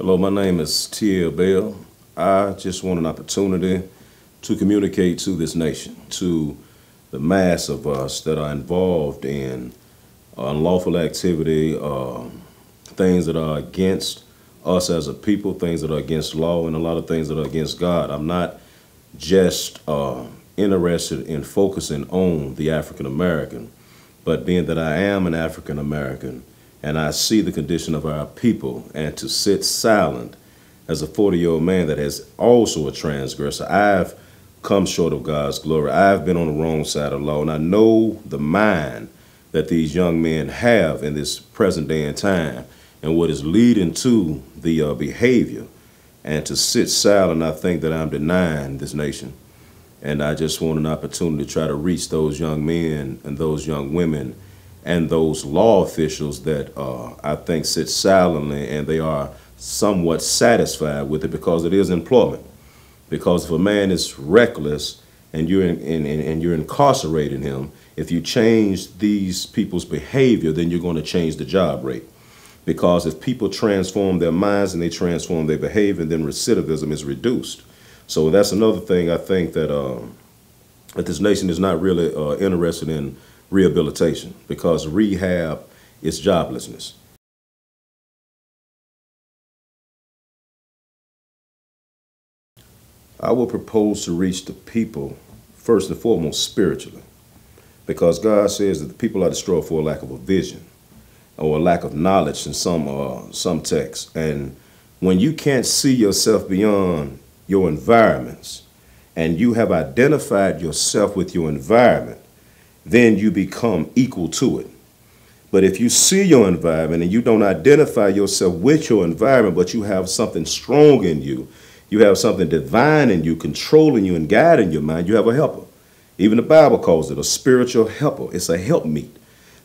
Hello, my name is TL Belle. I just want an opportunity to communicate to this nation, to the mass of us that are involved in unlawful activity, things that are against us as a people, things that are against law, and a lot of things that are against God. I'm not just interested in focusing on the African American, but being that I am an African American, and I see the condition of our people, and to sit silent as a 40-year-old man that has also a transgressor. I've come short of God's glory. I've been on the wrong side of law, and I know the mind that these young men have in this present day and time and what is leading to the behavior. And to sit silent, I think that I'm denying this nation. And I just want an opportunity to try to reach those young men and those young women and those law officials that I think sit silently and they are somewhat satisfied with it because it is employment. Because if a man is reckless and you're incarcerating him, if you change these people's behavior, then you're going to change the job rate. Because if people transform their minds and they transform their behavior, then recidivism is reduced. So that's another thing I think that that this nation is not really interested in rehabilitation, because rehab is joblessness. I will propose to reach the people first and foremost spiritually, because God says that the people are destroyed for a lack of a vision or a lack of knowledge in some texts. And when you can't see yourself beyond your environments and you have identified yourself with your environment, then you become equal to it. But if you see your environment and you don't identify yourself with your environment, but you have something strong in you, you have something divine in you, controlling you and guiding your mind, you have a helper. Even the Bible calls it a spiritual helper. It's a helpmeet.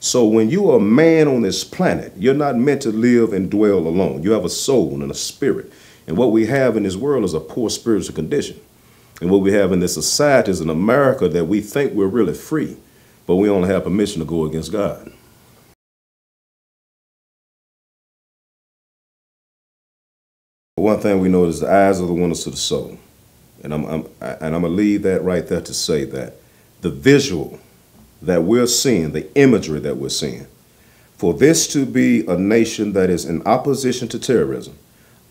So when you are a man on this planet, you're not meant to live and dwell alone. You have a soul and a spirit. And what we have in this world is a poor spiritual condition. And what we have in this society is an America that we think we're really free, but we only have permission to go against God. One thing we know is the eyes are the windows to the soul. And I'm going to leave that right there to say that the visual that we're seeing, the imagery that we're seeing, for this to be a nation that is in opposition to terrorism,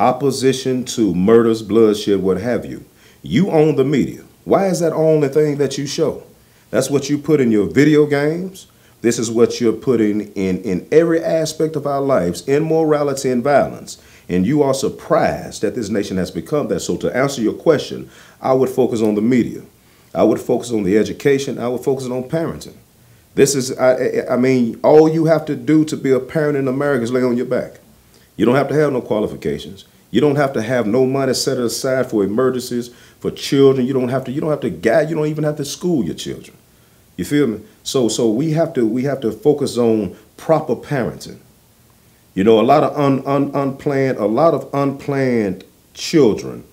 opposition to murders, bloodshed, what have you, you own the media. Why is that the only thing that you show? That's what you put in your video games. This is what you're putting in every aspect of our lives, in morality and violence. And you are surprised that this nation has become that. So to answer your question, I would focus on the media. I would focus on the education. I would focus on parenting. This is, I mean, all you have to do to be a parent in America is lay on your back. You don't have to have no qualifications. You don't have to have no money set aside for emergencies, for children. You don't have to guide, you don't even have to school your children. You feel me? So we have to focus on proper parenting. You know, a lot of unplanned children,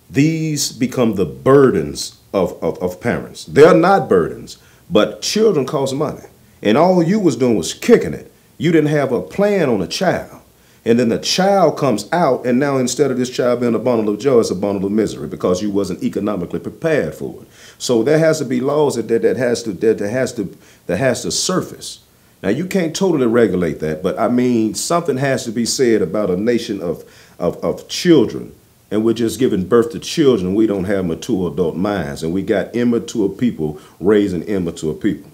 these become the burdens of parents. They're not burdens, but children cost money. And all you was doing was kicking it. You didn't have a plan on a child. And then the child comes out, and now instead of this child being a bundle of joy, it's a bundle of misery because you wasn't economically prepared for it. So there has to be laws that has to surface. Now, you can't totally regulate that, but I mean, something has to be said about a nation of children, and we're just giving birth to children. We don't have mature adult minds, and we got immature people raising immature people.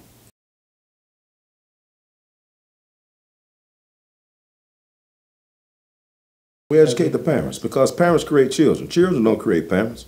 We educate the parents, because parents create children. Children don't create parents.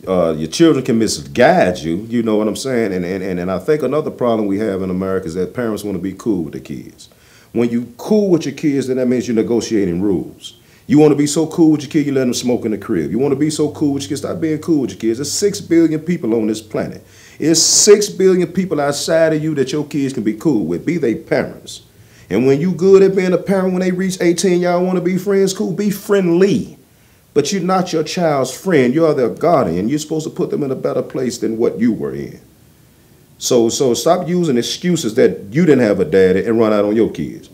Your children can misguide you, you know what I'm saying? And I think another problem we have in America is that parents want to be cool with the kids. When you cool with your kids, then that means you're negotiating rules. You want to be so cool with your kid, you let them smoke in the crib. You want to be so cool with your kids, stop being cool with your kids. There's 6 billion people on this planet. There's 6 billion people outside of you that your kids can be cool with, be they parents. And when you good at being a parent, when they reach 18, y'all want to be friends, cool, be friendly. But you're not your child's friend. You are their guardian. You're supposed to put them in a better place than what you were in. So stop using excuses that you didn't have a daddy and run out on your kids.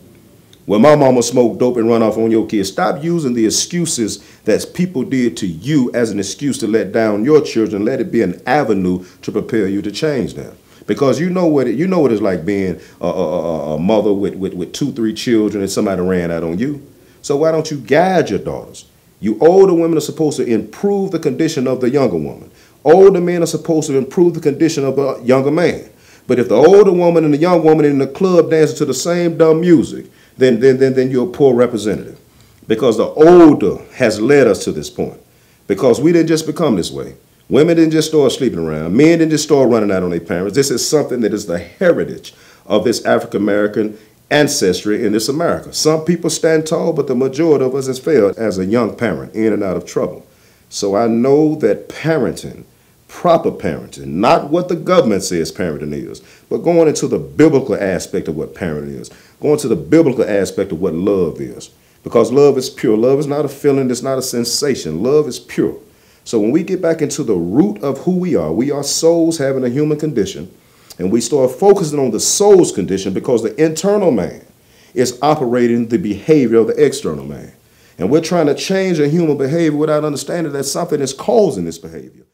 Well, my mama smoked dope and run off on your kids. Stop using the excuses that people did to you as an excuse to let down your children. Let it be an avenue to prepare you to change them. Because you know what it's like being a mother with 2, 3 children and somebody ran out on you. So why don't you guide your daughters? You older women are supposed to improve the condition of the younger woman. Older men are supposed to improve the condition of the younger man. But if the older woman and the young woman in the club dancing to the same dumb music, then you're a poor representative. Because the older has led us to this point. Because we didn't just become this way. Women didn't just start sleeping around. Men didn't just start running out on their parents. This is something that is the heritage of this African-American ancestry in this America. Some people stand tall, but the majority of us has failed as a young parent, in and out of trouble. So I know that parenting, proper parenting, not what the government says parenting is, but going into the biblical aspect of what parenting is, going to the biblical aspect of what love is. Because love is pure. Love is not a feeling, it's not a sensation. Love is pure. So when we get back into the root of who we are souls having a human condition, and we start focusing on the soul's condition because the internal man is operating the behavior of the external man. And we're trying to change a human behavior without understanding that something is causing this behavior.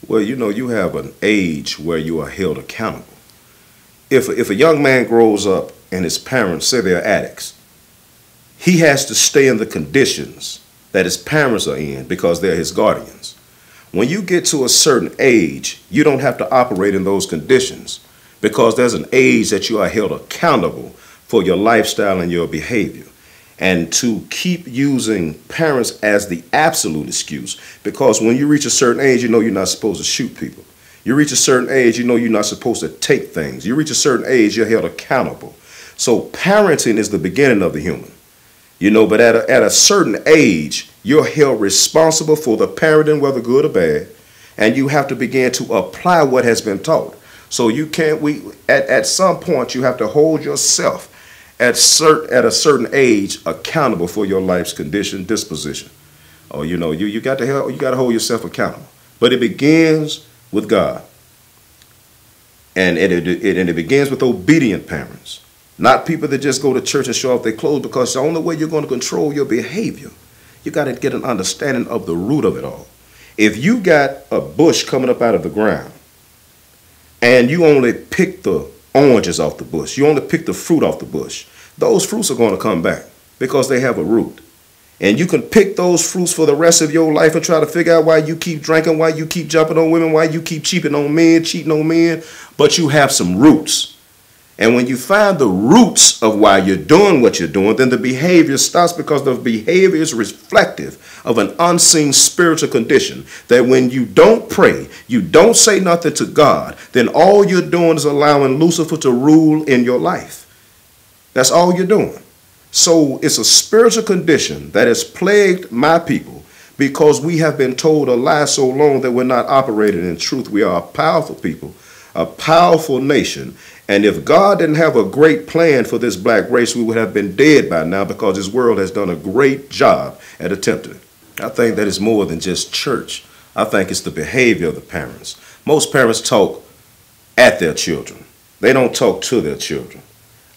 Well, you know, you have an age where you are held accountable. If a young man grows up and his parents say they're addicts, he has to stay in the conditions that his parents are in because they're his guardians. When you get to a certain age, you don't have to operate in those conditions because there's an age that you are held accountable for your lifestyle and your behavior. And to keep using parents as the absolute excuse, because when you reach a certain age, you know you're not supposed to shoot people. You reach a certain age, you know you're not supposed to take things. You reach a certain age, you're held accountable. So parenting is the beginning of the human. You know, but at a certain age, you're held responsible for the parenting, whether good or bad, and you have to begin to apply what has been taught. So you can't, at some point, you have to hold yourself at a certain age accountable for your life's condition, disposition. Or, you know, you got to hold yourself accountable. But it begins with God. And it begins with obedient parents. Not people that just go to church and show off their clothes, because the only way you're going to control your behavior, you got to get an understanding of the root of it all. If you got a bush coming up out of the ground and you only pick the oranges off the bush, you only pick the fruit off the bush, those fruits are going to come back because they have a root. And you can pick those fruits for the rest of your life and try to figure out why you keep drinking, why you keep jumping on women, why you keep cheating on men, but you have some roots. And when you find the roots of why you're doing what you're doing, then the behavior stops, because the behavior is reflective of an unseen spiritual condition. That when you don't pray, you don't say nothing to God, then all you're doing is allowing Lucifer to rule in your life. That's all you're doing. So it's a spiritual condition that has plagued my people because we have been told a lie so long that we're not operating in truth. We are a powerful people, a powerful nation. And if God didn't have a great plan for this black race, we would have been dead by now, because this world has done a great job at attempting it. I think that it's more than just church. I think it's the behavior of the parents. Most parents talk at their children. They don't talk to their children.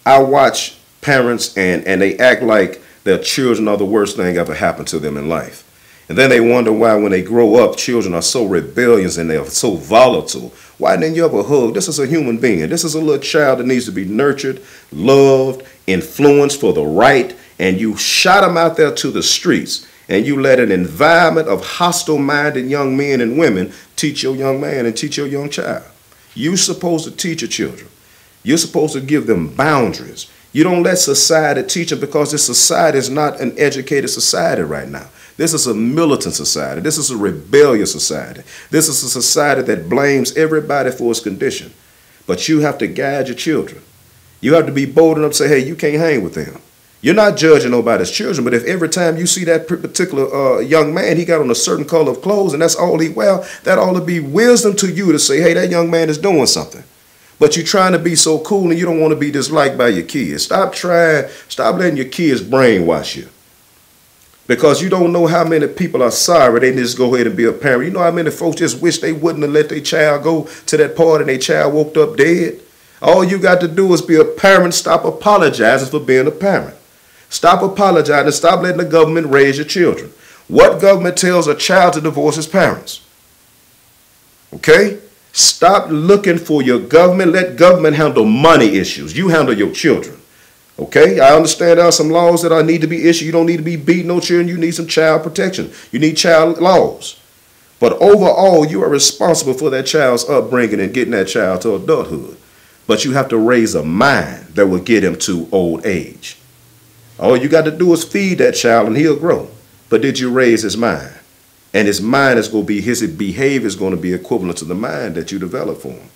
I watch parents and they act like their children are the worst thing ever happened to them in life. And then they wonder why when they grow up, children are so rebellious and they're so volatile. Why didn't you ever hug? This is a human being. This is a little child that needs to be nurtured, loved, influenced for the right, and you shot them out there to the streets, and you let an environment of hostile-minded young men and women teach your young man and teach your young child. You're supposed to teach your children. You're supposed to give them boundaries. You don't let society teach them, because this society is not an educated society right now. This is a militant society. This is a rebellious society. This is a society that blames everybody for its condition. But you have to guide your children. You have to be bold enough to say, hey, you can't hang with them. You're not judging nobody's children, but if every time you see that particular young man, he got on a certain color of clothes and that's all he wear, that ought to be wisdom to you to say, hey, that young man is doing something. But you're trying to be so cool and you don't want to be disliked by your kids. Stop letting your kids brainwash you. Because you don't know how many people are sorry they just go ahead and be a parent. You know how many folks just wish they wouldn't have let their child go to that party and their child woke up dead? All you got to do is be a parent. Stop apologizing for being a parent. Stop apologizing. Stop letting the government raise your children. What government tells a child to divorce his parents? Okay? Stop looking for your government. Let government handle money issues. You handle your children. Okay? I understand there are some laws that need to be issued. You don't need to be beating no children. You need some child protection. You need child laws. But overall, you are responsible for that child's upbringing and getting that child to adulthood. But you have to raise a mind that will get him to old age. All you got to do is feed that child and he'll grow. But did you raise his mind? And his mind is going to be, his behavior is going to be equivalent to the mind that you develop for him.